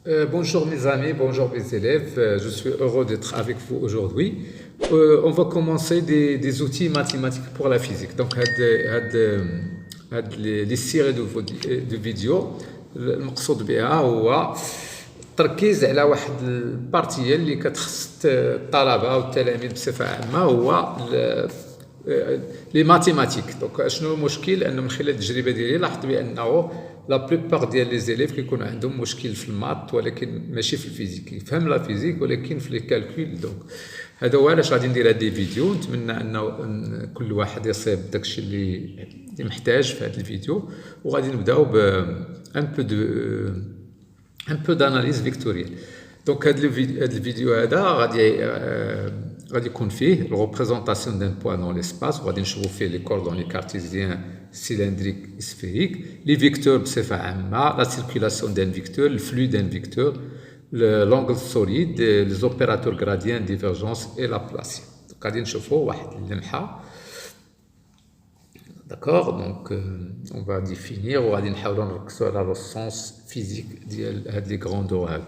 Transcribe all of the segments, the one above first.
Bonjour mes amis, bonjour mes élèves. Je suis heureux d'être avec vous aujourd'hui. On va commencer des outils mathématiques pour la physique. Donc, les séries de vidéos المقصود بها هو التركيز على واحد البارتيه اللي كتخص الطلبه والتلاميذ بصفه عامه هو لي ماتيماتيك. دونك شنو المشكل؟ انه من خلال التجربه ديالي لاحظت بانه لا بلوبار ديال لي زيليف كيكون عندهم مشكل في المات ولكن ماشي في الفيزيك، يفهم لا فيزيك ولكن في لي كالكول. دونك هذا هو علاش غادي ندير هاد لي فيديو. نتمنى انه كل واحد يصيب داكشي اللي محتاج في هاد الفيديو، وغادي نبداو ب ان بو داناليز فيكتوريال. دونك هاد الفيديو هذا غادي يكون فيه الريبريزونطاسيون دان بوان دون ليسباس، وغادي نشوفوا فيه لي كوردوني كارتيزيان سيلندريك سفيريك، لي فيكتور بصفه عامه، لا سيركيلاسيون دان فيكتور، الفلو دان فيكتور، لونغل سوليد، لي زوبيراتور غراديان ديفيرجونس اي لا بلاسيون. دونك غادي نشوفوا واحد اللمحه. D'accord, donc on va définir ou غادي نحاولوا نركزوا على le sens physique ديال هاد les grandeurs هاد.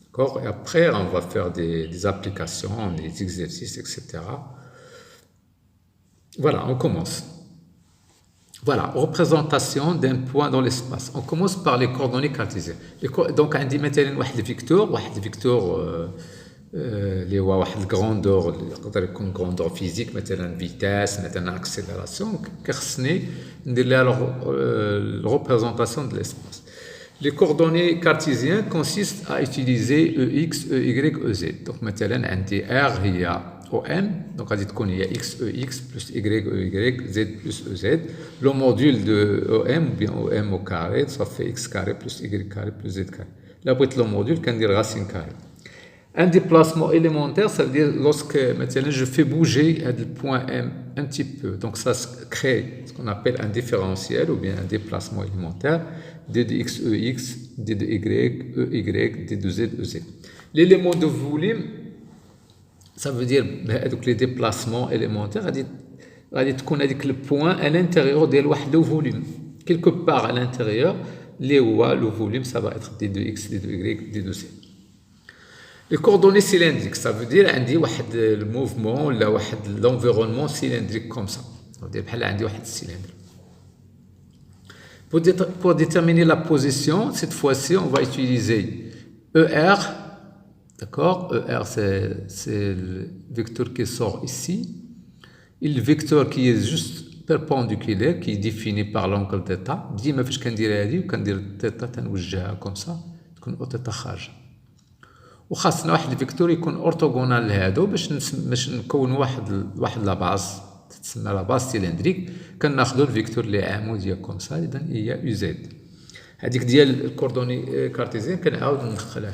D'accord, et après on va faire des applications, des exercices, etc. Voilà, on commence. Voilà, représentation d'un point dans l'espace. On commence par les coordonnées cartésiennes. Donc عندي مثلا واحد الفيكتور اللي هو واحد الكروندور اللي يقدر يكون كروندور فيزيك، مثلا فيتاس، مثلا اكسيليراسيون. كيخصني ندير لها الريبريزونطاسيون دو ليسباس. Les coordonnées cartésiennes consistent à utiliser EX, EY, EZ. Donc مثلا عندي R هي OM، donc غادي تكون هي X EX plus Y EY Z plus EZ. Le module de OM ou bien OM au carré, ça fait X carré plus Y carré plus Z carré. Là بغيت le module كندير racine carré. Un déplacement élémentaire, ça veut dire lorsque maintenant je fais bouger le point M un petit peu. Donc ça crée ce qu'on appelle un différentiel ou bien un déplacement élémentaire. D de x, EX, D de Y, EY, D de Z, EZ. L'élément de volume, ça veut dire donc les déplacements élémentaires. غادي تكون هذيك le point à l'intérieur ديال واحد le volume. Quelque part à l'intérieur, le volume, ça va être D de X, D de Y, D de Z. Les coordonnées cylindriques, ça veut dire عندي واحد الموفمون ولا واحد l'environnement cylindrique comme ça. Ça veut dire بحال عندي واحد السيلندر. Pour déterminer la position, cette fois-ci, on va utiliser ER. D'accord? ER, c'est le vecteur qui sort ici. Et le vecteur qui est juste perpendiculaire, qui est défini par l'angle θ. ديما فاش كندير هذه وكندير θ تنوجهها comme ça تكون او θ خارجه. وخاصنا واحد الفيكتور يكون اورتوغونال لهادو باش نكون واحد لا باز تتسمى لا باز سيلندريك. كناخذوا الفيكتور اللي عموديه كوم سا، اذا هي يو زد. هذيك ديال الكوردوني كارتيزيان كنعاود ندخلها.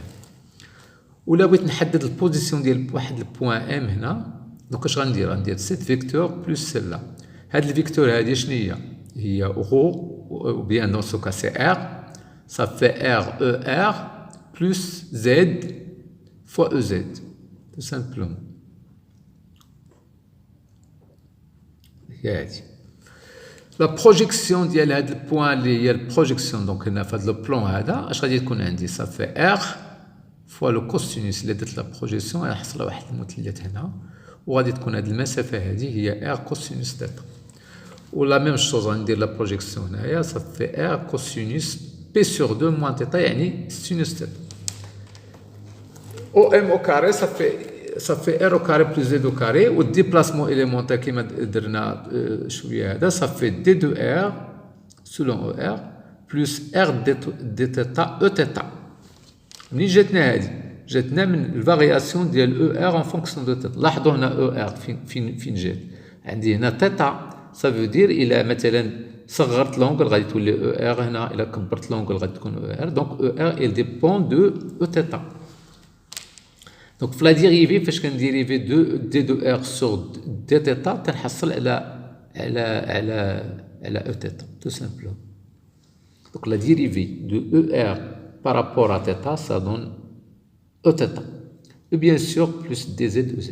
ولا بغيت نحدد البوزيسيون ديال واحد البوان ام هنا، دونك اش غندير سيت فيكتور بلس سيلا. هاد الفيكتور هادي شنو هي رو او بيان دون سو كا سي ار، ça fait r er plus z fois EZ, tout simplement. La projection ديال هذا البوان اللي هي البروجيكسيون، دونك هنا في هذا البلان هذا اش غادي تكون عندي؟ ça fait r fois le cosinus اللي درت لا بروجيكسيون غيحصل واحد المثلث هنا، وغادي تكون هذه المسافه هذه هي r cosinus θ. ولا ميم شوز غندير لا بروجيكسيون هنايا ça fait r cosinus p sur 2 moins θ يعني sinus θ. OM au carré, ça fait R au carré plus Z au carré, ou le déplacement élémentaire qui m'a donné ça fait D de R selon ER plus R d θ E θ. منين جاتنا هذه؟ جاتنا من الفارياسيون ديال ER en fonction de θ. لاحظوا هنا ER فين جات؟ عندي هنا θ، ça veut dire إلا مثلا صغرت لونغل غادي تولي ER هنا، إلا كبرت لونغل غادي تكون ER. donc ER il dépend de Eθ. Donc, في لا ديريفي فاش كنديريفي دي دو ار سور دي θ تنحصل على او θ tout simplement. Donc la dérivée de ER par rapport à θ ça donne E θ. Et bien sûr plus dz EZ.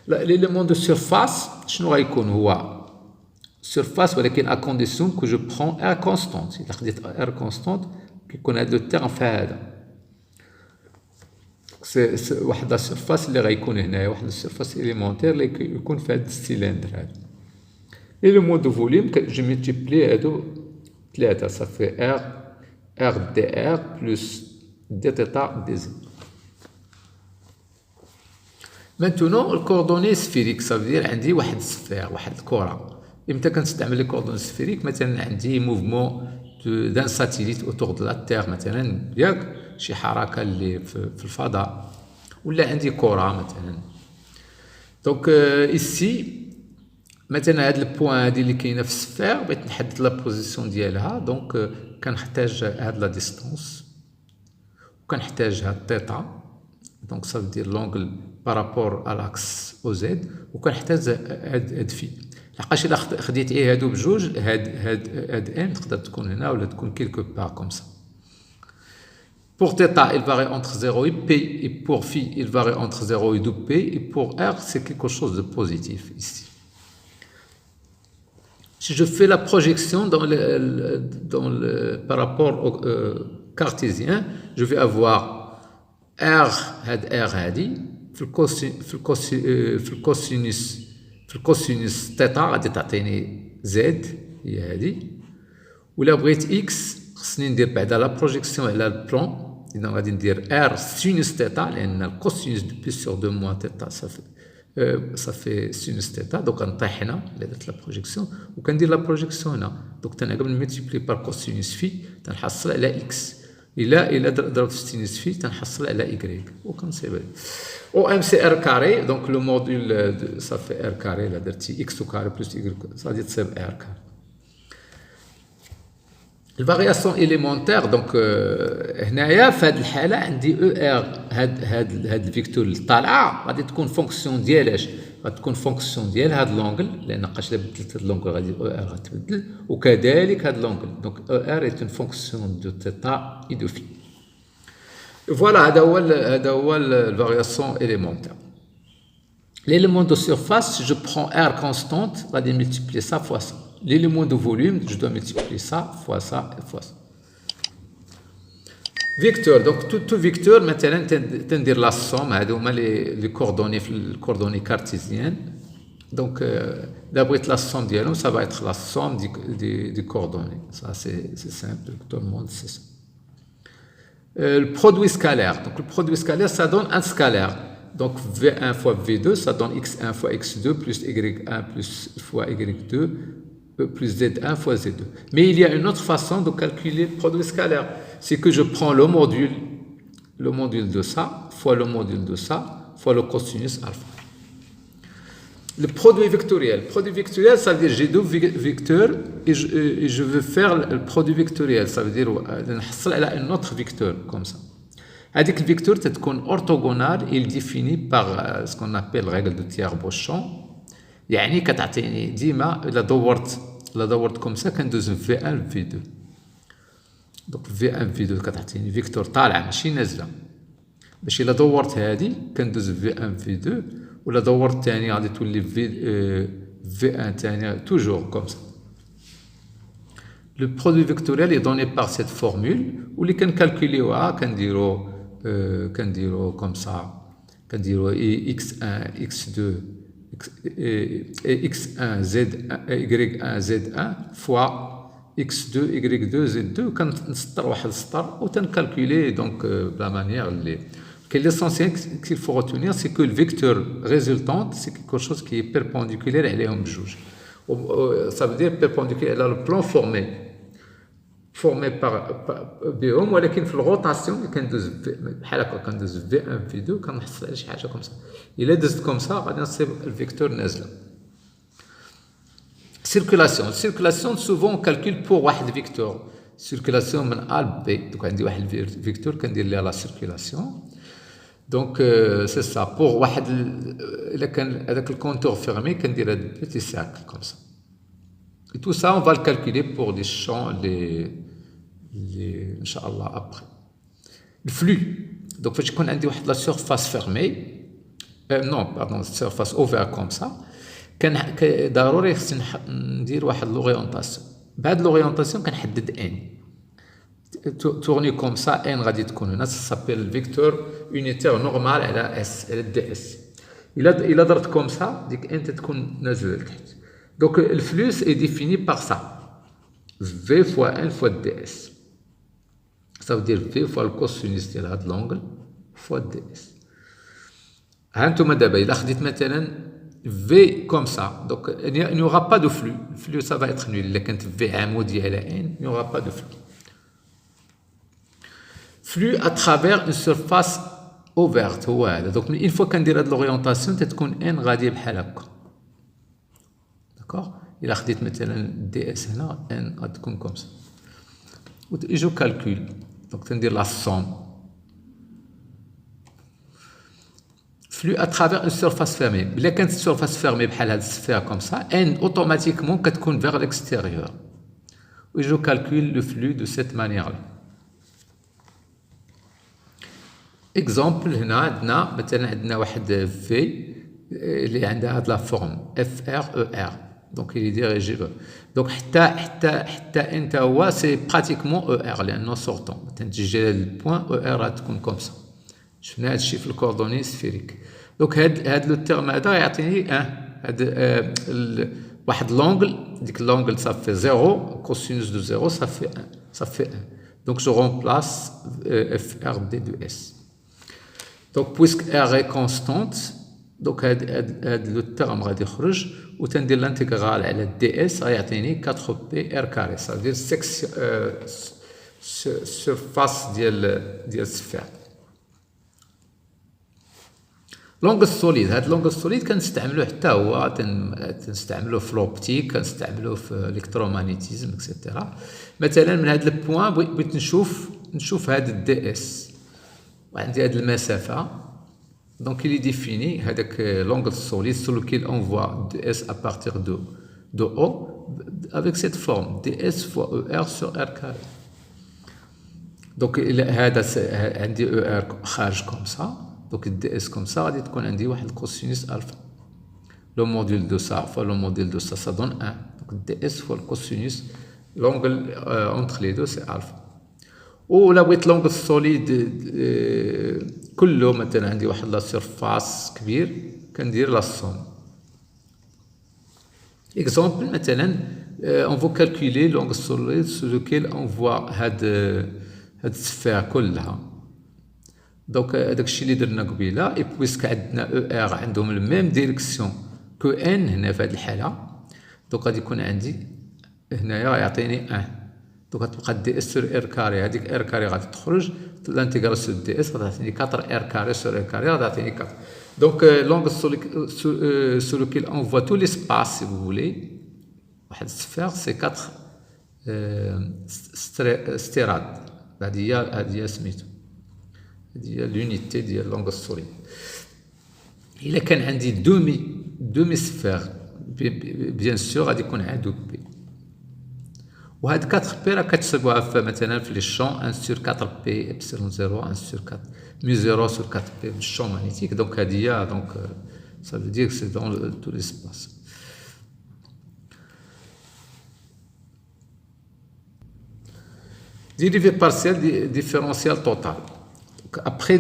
L'élément de surface شنو غيكون؟ هو surface ولكن à condition que je prends R constante. إذا خديت R constante كيكون هذا التيرم في هذا. سي واحد لا سيرفاس اللي غيكون هنايا واحد السيرفاس اليمونتير اللي يكون في هاد السيلندر هذا. اي لو مود دو فوليوم جو ملتيبلي هادو ثلاثة صافي ار دي ار بلس دي تيتا دي زد. مانتونون الكوردوني سفيريك صافي عندي واحد السفير واحد الكرة. امتى كنستعمل لي كوردوني سفيريك؟ مثلا عندي موفمون دان ساتيليت اوتور دو لا تير مثلا ياك شي حركة اللي في الفضاء، ولا عندي كرة مثلا. دونك ايسي مثلا هاد البوان هادي اللي كاينه في السفير بغيت نحدد لا بوزيسيون ديالها، دونك كنحتاج هاد لا ديستونس وكنحتاج هاد تيتا، دونك صافي دير لونغل بارابور الاكس او زد، وكنحتاج هاد في لحقاش الا خديت هادو بجوج هاد ان تقدر تكون هنا ولا تكون كيلكو بار كوم سا. Pour θ, il varie entre 0 et P, et pour phi, il varie entre 0 et 2P, et pour R, c'est quelque chose de positif ici. Si je fais la projection par rapport au cartésien, je vais avoir R, R هادي في الكوسينوس θ غادي تعطيني Z هي هادي، ولا بغيت X خصني ندير بعدا لا بروجيكسيون على البلون. إذا غادي ندير ار سينوس تيتا لأن الكوسينوس دو بي سور دو موان تيتا صافي سينوس تيتا. دونك غنطيح هنا إلا درت لا بروجيكسيون وكندير لا بروجيكسيون هنا، دونك تنعقب نملتيبلي بار كوسينوس في تنحصل على إكس، إلا ضربت في سينوس في تنحصل على إكغيك وكنصيب او ام سي ار كاري. دونك لو موديل صافي ار كاري إلا درتي إكس كاري بلس إكغيك غادي تصيب ار كاري. الفارياسيون إليمونتير دونك هنايا في هاد الحالة عندي او ار هاد الفيكتور اللي طالعة غادي تكون فونكسيون ديال اش؟ غادي تكون فونكسيون ديال هاد لونغل، لأن قاش إلا بدلت هاد لونغل غادي او ار غتبدل، وكذلك هاد لونغل. دونك او ار ايت اون فونكسيون دو تيتا اي دو في. فوالا هذا هو الفارياسيون إليمونتير. L'élément de surface, je prends R constante, je vais multiplier ça fois ça. L'élément de volume, je dois multiplier ça fois ça et fois ça. Vecteur, donc tout vecteur, maintenant, tu la somme, les coordonnées, coordonnées cartésiennes. Donc, d'après la somme d'elles, ça va être la somme des coordonnées. Ça, c'est simple, tout le monde sait ça. Le produit scalaire. Donc, le produit scalaire, ça donne un scalaire. Donc, V1 fois V2, ça donne X1 fois X2 plus Y1 plus fois Y2 plus Z1 fois Z2. Mais il y a une autre façon de calculer le produit scalaire. C'est que je prends le module de ça fois le module de ça fois le cosinus alpha. Le produit vectoriel. Le produit vectoriel, ça veut dire j'ai deux vecteurs et je veux faire le produit vectoriel. Ça veut dire elle a un autre vecteur comme ça. هذيك الفيكتور تتكون orthogonale et définie par ce qu'on appelle règle de Thiers-Beauchamp. يعني كتعطيني ديما إلا دورت كومسا كندوز في V1 في V2. دونك V1 V2 كتعطيني فيكتور طالعة ماشي نازلة، باش إلا دورت هادي كندوز V1 V2، ولا دورت تاني غادي تولي V1 تاني toujours comme ça. Le produit vectoriel est donné par cette formule où les calculer comme ça, x1, x2, x1, z1, y1, z1 fois x2, y2, z2 كنسطر واحد السطر وتنكالكولي donc de la manière اللي l'essentiel qu'il faut retenir c'est que le vecteur résultante c'est quelque chose qui est perpendiculaire عليهم بجوج. Ça veut dire perpendiculaire à le plan formé par بهم، ولكن في الروتاسيون كندوز بحال هكا كندوز في 1 في 2 كنحصل على شي حاجه كوم سا. الا دزت كوم سا غادي نصيب الفيكتور نازله. سيركولاسيون سوفون كالكول بور واحد فيكتور. سيركولاسيون من ا ل بي، دوك عندي واحد الفيكتور كندير ليها لا سيركولاسيون. دونك سي سا بور واحد الا كان هذاك الكونتور فيرمي كندير هاد بيتي سيركل كوم سا. Et tout ça, on va le calculer pour des champs, Inch'Allah, après. Le flux. Donc, quand on a la surface fermée, surface ouverte comme ça, ضروري خصني ندير واحد l'orientation. بعد l'orientation كنحدد n. tourner comme ça n غادي تكون هنا. ça s'appelle le vecteur unitaire normal على s على دي اس. الا درت كوم سا ديك n تكون نازله لتحت. دونك الفلوس est défini par ça v fois n fois ds. ça veut dire v fois الكوسينوس ديال هاد لونغل fois ds. ها انتم دابا الا خديت مثلا v comme ça, donc il n'y aura pas de flux. Le flux ça va être nul. الا كانت v عموديه على n, il n'y aura pas de flux. Flux à travers une surface ouverte. Donc une fois qu'on dira de l'orientation تتكون n غادي بحال هكا. d'accord. الا خديت مثلا ds هنا n غتكون comme ça. et je calcule. donc تندير la somme. flux à travers une surface fermée. إلا كانت surface fermée بحال هاد السفيره comme ça, n automatiquement كتكون vers l'extérieur. et je calcule le flux de cette manière là. exemple هنا عندنا مثلا عندنا واحد في اللي عندها هاد لا فورم اف ار او ار. دونك il est dirigé donc حتى انت هو سي براتيكمون او ار لانه سورتون تنتجي البوين او ار غتكون كوم سا. شفنا هادشي في الكوردوني سفيريك. دونك هاد لو تيرم هذا يعطيني هاد واحد لونغل. ديك لونغل صافي 0 كوسينوس دو 0 صافي 1. دونك جو رومبلاس اف ار دي دو اس. donc puisque r est constante donc هاد لو تيرم غادي يخرج وتندير الانتغرال على دي اس غيعطيني 4 بي ار كاري. ça veut dire surface ديال السفير. لونغ سوليد. هاد لونغ سوليد كنستعملوه حتى هو تنستعملوه في لوبتيك كنستعملوه في الكترومغنيتيزم اكسيتيرا. مثلا من هاد البوان بغيت نشوف هاد الدي اس وعندي هاد المسافه. donc il est défini هذاك لونغ سوليد sur lequel on voit ds à partir de O avec cette forme ds fois ER sur R carré. donc هذا عندي ER خارج comme ça. donc ds comme ça غادي تكون عندي واحد كوسينوس الفا. لو موديل دو سا fois لو موديل دو سا ça donne 1. donc ds fois le cosinus l'angle entre les deux c'est alpha. ولا بغيت لونغ سوليد كله مثلا عندي واحد لا سيرفاس كبير كندير لا سوم. اكزومبل مثلا اون فو كالكولي لونغ سوليد سو لوكيل اون فوا هاد السفير كلها. دونك هذاك الشيء اللي درنا قبيله. اي بويسك عندنا او ار عندهم الميم ديريكسيون كو ان هنا في هذه الحاله. دونك غادي يكون عندي هنايا يعطيني 1. donc غتبقى دي اس سور ار كاري. هذيك ار كاري غادي تخرج الانتيغرال سور دي اس غتعطيني 4 ار كاري سور ار كاري غتعطيني 4. donc لونغ سور لوكيل اون فوا تو ليسباس سي فو فولي واحد السفير سي 4 ستيراد. هذه هي سميتو هذه هي لونيتي ديال لونغ سوليد. الا كان عندي دومي سفير بيان سور غادي يكون عنده بي. وهاد 4 بي راه كتحسبوها مثلا في لي شون 1 سور 4 بي ابسيلون 0 1 سور 4 مي 0 سور 4 بي بالشون ماغنيتيك. دونك هادي هي دونك ça veut dire que c'est dans tout l'espace. dérivé partiel différentiel total. Après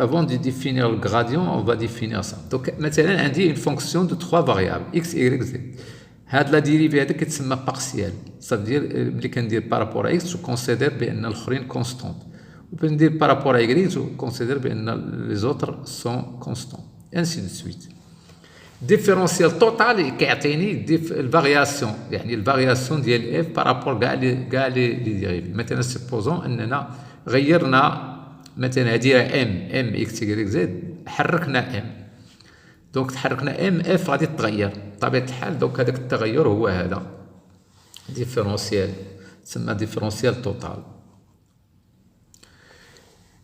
avant de définir le gradient on va définir ça. donc مثلا عندي une fonction de 3 variables x y z. هاد لا ديريفي هذا كيتسمى بارسيال. صافي ملي كندير بارابور اكس جو كونسيدير بان الاخرين كونستونت وملي ندير بارابور اي جو كونسيدير بان لي زوتر سون كونستون انسي دو سويت. ديفيرونسيال توتال كيعطيني الفارياسيون يعني الفارياسيون ديال اف بارابور كاع لي ديريفي. مثلا سيبوزون اننا غيرنا مثلا هذه ام اكس y زد حركنا ام. دونك تحركنا ام اف غادي تتغير بطبيعه الحال. دونك هذاك التغير هو هذا ديفيرونسيال تسمى ديفيرونسيال توتال.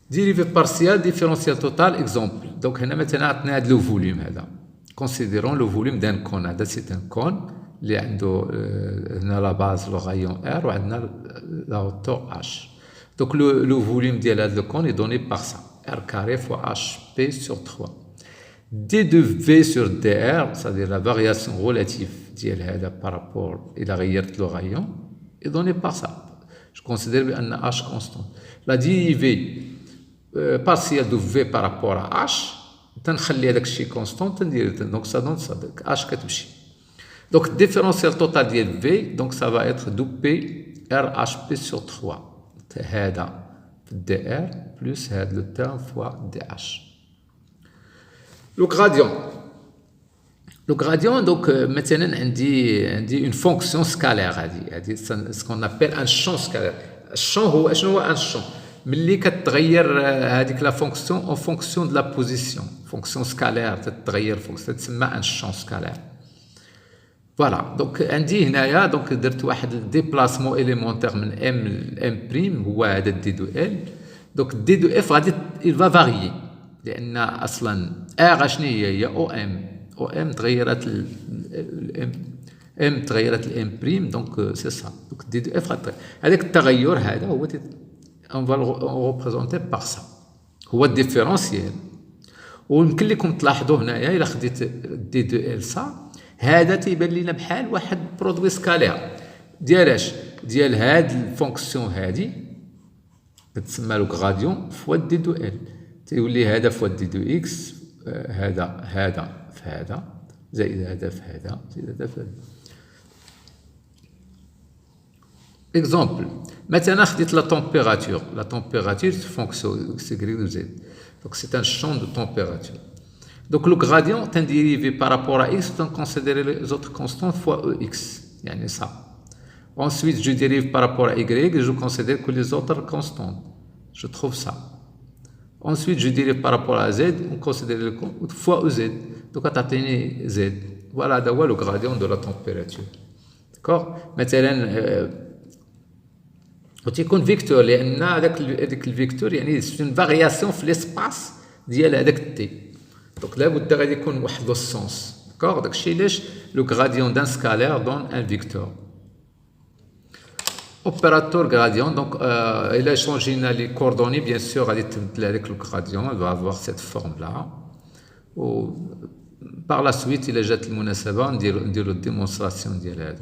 ديريفي بارسيال ديفيرونسيال توتال اكزومبل. دونك هنا مثلا عطنا هذا لو فوليوم هذا كونسيديرون لو فوليوم دان كون. هذا سي ان كون اللي عنده هنا لا باز لو غايون ار وعندنا لا هوتور اش. دونك لو فوليوم ديال هذا لو كون يدوني بار سا ار كاري فوا اش بي سور 3. d de v sur dr, c'est-à-dire la variation relative ديال هذا par rapport إلى غيرت le rayon est donné par ça. je considère بأن h constant. La dérivée partielle de v par rapport à h تنخلي هذاك الشيء constant تندير donc ça donne ça donc h كتمشي. Donc différentiel total ديال v donc ça va être 2p rhp sur 3 هذا في dr plus هذا le terme fois dh. Le gradient donc مثلا عندي une fonction scalaire هذه ce qu'on appelle un champ scalaire. الشون هو شنو هو ان شون ملي كتغير هذيك لا فونكسيون اون فونكسيون دو لا بوزيسيون فونكسيون سكالير تتغير فونكسيون تسمى ان شون سكالير فوالا دونك عندي هنايا دونك درت واحد الديبلاسمون اليمونتير من ام لام بريم هو هذا دي دو ال دونك دي دو اف غادي il va varier لان اصلا ار شنو هي او ام تغيرت الام ام تغيرت الام بريم دونك سي سا دونك دي دو اف هذاك التغير هذا هو on va le représenter par ça هو الديفيرونسيال ويمكن لكم تلاحظوا هنايا الا خديت دي دو ال سا هذا تيبان لينا بحال واحد برودوي سكالير ديال اش ديال هاد الفونكسيون هادي كتسمى لو غراديون فوا دي دو ال تيولي هذا فوا دي دو اكس هذا في هذا زائد هذا في هذا زائد هذا في هذا. Exemple, maintenant je dis la température. La température c'est fonction c'est gré de z. Donc c'est un champ de température. Donc le gradient est un dérivé par rapport à x, on considère les autres constantes fois ex. Yani ça. Ensuite je dérive par rapport à y, je considère que les autres constantes. Je trouve ça. Ensuite je dérive par rapport à z, on considère les fois ez. Donc on تعطيني z. Voilà ده le gradient de la température. D'accord? Maintenant وتيكون فيكتور لان هذاك الفيكتور يعني سي اون فارياسيون في ليسباس ديال هذاك التي دونك لابد غادي يكون واحد لو سونس داكوغ داكشي علاش لو غراديون دان سكالير دون ان فيكتور اوبيراتور غراديون دونك الا شونجينا لي كوردوني بيان سور غادي تبدل هذاك لو غراديون فا افوار سيت فورم لا و بار لا سويت الا جات المناسبه نديرو ديمونستراسيون ديال هذا.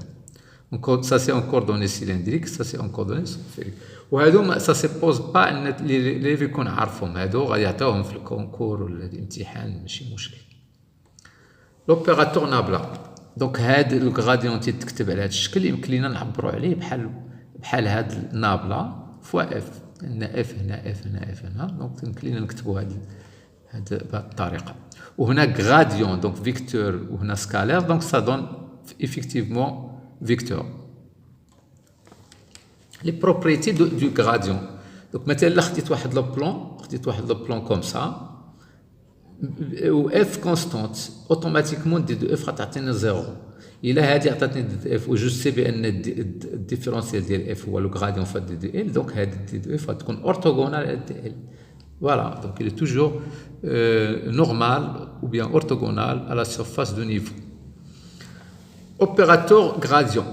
Donc ça c'est en coordonnées cylindriques, ça c'est en coordonnées sphériques. وهذو ça se pose pas ان اللي يكون عارفهم هذو غادي يعطيوهم في الكونكور ولا الامتحان ماشي مشكل. لوبيراتور نابلا دونك هاد الغراديون تيتكتب على هذا الشكل يمكن لينا نعبروا عليه بحال هاد النابلا فوا اف لان اف هنا اف هنا اف هنا دونك يمكن لينا نكتبوا هاد بهذه الطريقه. وهنا غراديون دونك فيكتور وهنا سكالير دونك سا دون effectivement vecteur. Les propriétés du gradient. Donc maintenant, خديت واحد لو بلان كوم سا و اف كونستانت اوتوماتيكمون دي دو اف غتعطيني زيرو. الا هادي عطاتني دي دو اف و جو سي بان الديفيرونسيال ديال اف هو لو غراديون فوا دي دو ال دونك هاد دي دو اف غتكون اورتوغونال على دي ال. Voilà, donc il est toujours normal ou bien orthogonal à la surface de niveau. Opérateur gradient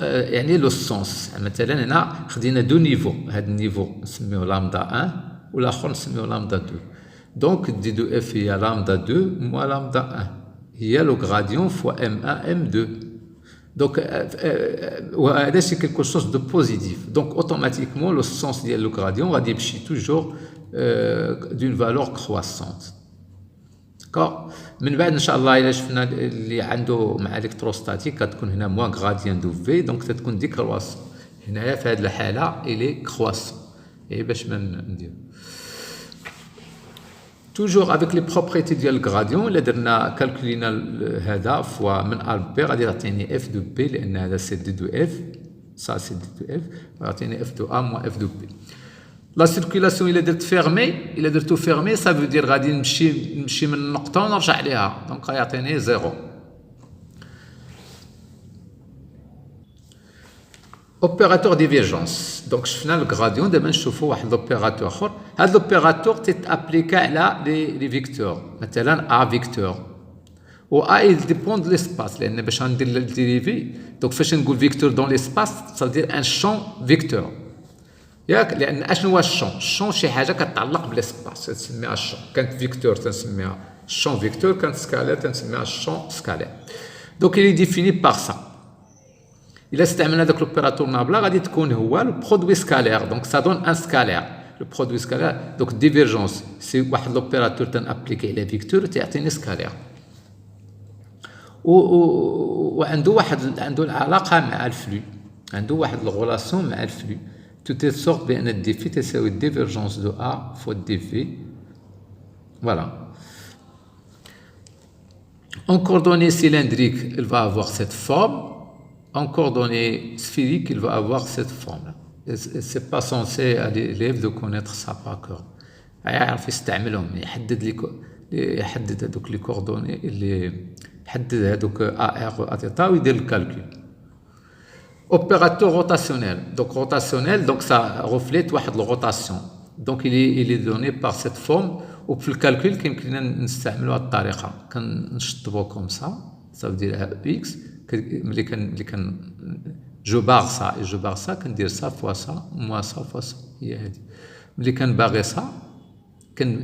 يعني لو سونس مثلا هنا خدينا دو نيفو هذا النيفو نسميوه لامدا 1 والاخر نسميوه لامدا 2 دونك دي دو اف هي لامدا 2 موا لامدا 1 هي لو غراديون فوا ام 1 ام 2 دونك وهذا سي كيلكو شوز دو بوزيتيف دونك اوتوماتيكمون لو سونس ديال لو غراديون غادي يمشي توجور دون فالور كرواسونت. من بعد ان شاء الله الا شفنا اللي عنده مع الكتروستاتيك كتكون هنا موان غراديان دو في دونك تتكون دي كرواسون هنايا في هذه الحاله الي كرواسون اي باش ما ندير توجور افيك لي بروبريتي ديال الغراديون الا درنا كالكولينا هذا فوا من ا ل بي غادي يعطيني اف دو بي لان هذا سي دي دو اف سا سي دي دو اف يعطيني اف دو ا موا اف دو بي. لا سيركيلاسيون الا درت فيرمي الا درتو فيرمي سا فو دير غادي نمشي من النقطه ونرجع عليها دونك غيعطيني زيرو. اوبيراتور ديفيرجونس دونك شفنا الغراديون دابا نشوفوا واحد لوبيراتور اخر. هذا لوبيراتور تيتابليكا على لي فيكتور مثلا ا فيكتور و ا il dépend de l'espace لان باش غندير الديريفي دونك فاش نقول فيكتور دون ليسباس صدير ان شون فيكتور ياك لان اشنو هو الشون؟ الشون شي حاجه كتعلق بالاسباس تسميها الشون. كانت فيكتور تنسميها الشون فيكتور كانت سكالير تنسميها الشون سكالير. دونك il est défini par ça الا استعملنا داك لوبيراتور نابلا غادي تكون هو البرودوي سكالير دونك سا دون ان سكالير لو برودوي سكالير دونك ديفيرجونس سي واحد لوبيراتور تنابليكي على فيكتور تيعطيني سكالير وعنده عنده العلاقه مع الفلو عنده واحد الغولاسيون مع الفلو تو تيل سورت بان دي في تساوي ديفيرجونس دو ا فوا دي في فوالا. En coordonnées cylindriques, il va avoir cette forme. En coordonnées sphériques, il va avoir cette forme. C'est pas censé à l'élève de connaître ça par cœur. يعرف يستعملهم يحدد هذوك لي كوردوني اللي يحدد هذوك ار و ثيتا ويدير الكالكول. Opérateur rotationnel. Donc rotationnel, donc ça reflète واحد الروتاسيون. Donc il est donné par cette forme. وفي الكالكول كيمكننا نستعملوا هذه الطريقه كنشطبوا كوم سا دير اكس ملي كان جو باغ سا كندير سا فوا سا موا سا فوا سا هي هذه. ملي كنباغي سا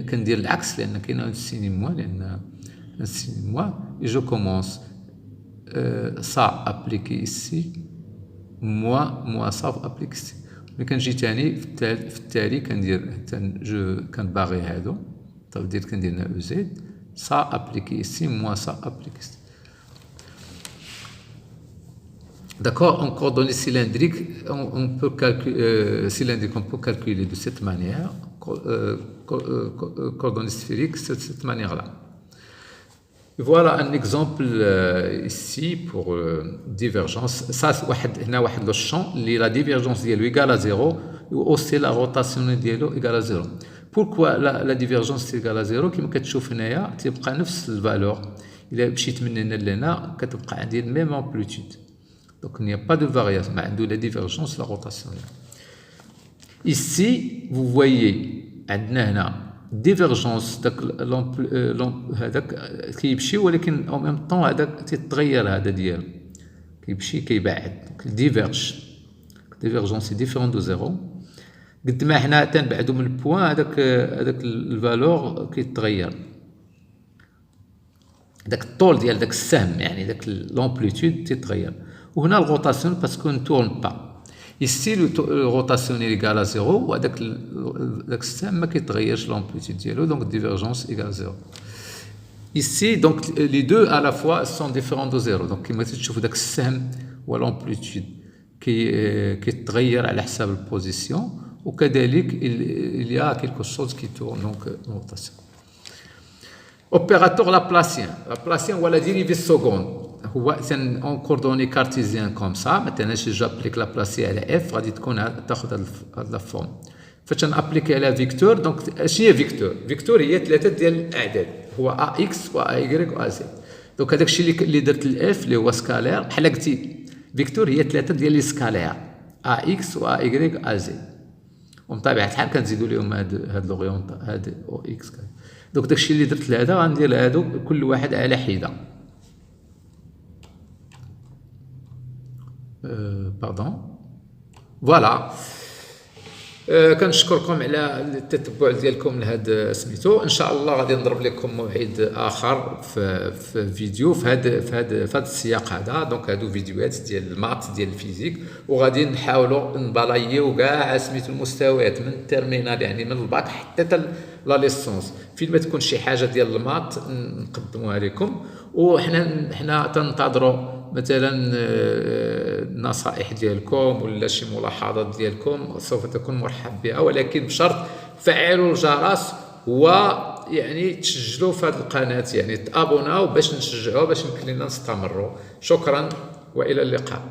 كندير العكس لان كاينه السيني موا لان السيني موا جو كومونس سا ابليكي ايسي موا سا ابليكي ايسي. ملي كنجي تاني في التالي كندير جو كنباغي هادو Ça veut dire qu'on dit EZ, ça appliqué ici, moins ça appliqué ici. D'accord, en coordonnées cylindriques, on peut calculer de cette manière, coordonnées sphériques, de cette manière-là. Voilà un exemple ici pour divergence. Ça, c'est le champ, la divergence est égale à 0, ou aussi la rotation est égale à 0. Pourquoi la divergence est égale à 0 كما كتشوف هنايا تيبقى نفس الفالور الا مشيت من هنا لهنا كتبقى عندي الميم امبليتود دونك il n'y a pas de variation ما عنده لا ديفيرجونس لا روتاسيون. ici vous voyez عندنا هنا ديفيرجونس داك هذاك كيمشي ولكن او ميم طون هذاك تيتغير هذا ديالو كيمشي كيبعد ديفيرج ديفيرجونس ديفيرون دو زيرو قد ما حنا تنبعدو من البوان هذاك الفالور كيتغير داك الطول ديال داك السهم يعني داك لامبليتود تيتغير. وهنا الروتاسيون باسكو نتورن با ici le rotation est égal à 0 وهذاك السهم ما كيتغيرش لامبليتود ديالو دونك ديفيرجونس égal 0. ici donc les deux à la fois sont différents de 0 donc كما تشوفوا داك السهم والامبليتود كيتغير على حساب البوزيسيون وكذلك il y a quelque chose qui tourne donc rotation. Opérateur Laplacien ou la dérivée seconde هو en coordonnées cartésiennes comme ça مثلا si j'applique Laplacien على f غادي تكون تاخذ هذه لا فورم فاش نابليكي على فيكتور دونك اش هي فيكتور هي ثلاثه ديال الاعداد هو ا اكس و ا واي و ا زد دونك هذاك الشيء اللي درت الاف اللي هو سكالير بحال قلتي فيكتور هي ثلاثه ديال لي سكالير ا اكس و ا واي و ا زد وبطبيعه الحال كنزيدوا لهم هاد لوريونت هاد او اكس دونك داكشي اللي درت لهذا غندير لهادو كل واحد على حده باردون فوالا. كنشكركم على التتبع ديالكم لهذا سميتو. ان شاء الله غادي نضرب لكم موعد اخر في فيديو في هذا السياق هذا دونك هادو فيديوهات ديال المات ديال الفيزيك وغادي نحاولوا نبلايو كاع سميتو المستويات من التيرمينال يعني من الباك حتى لا ليسونس فين ما تكون شي حاجه ديال المات نقدموها لكم وحنا تنتظروا مثلا النصائح ديالكم ولا شي ملاحظات ديالكم سوف تكون مرحب بها ولكن بشرط فعلوا الجرس ويعني تسجلوا في هذه القناه يعني تابوناو باش نشجعوا باش يمكن لنا نستمروا. شكرا والى اللقاء.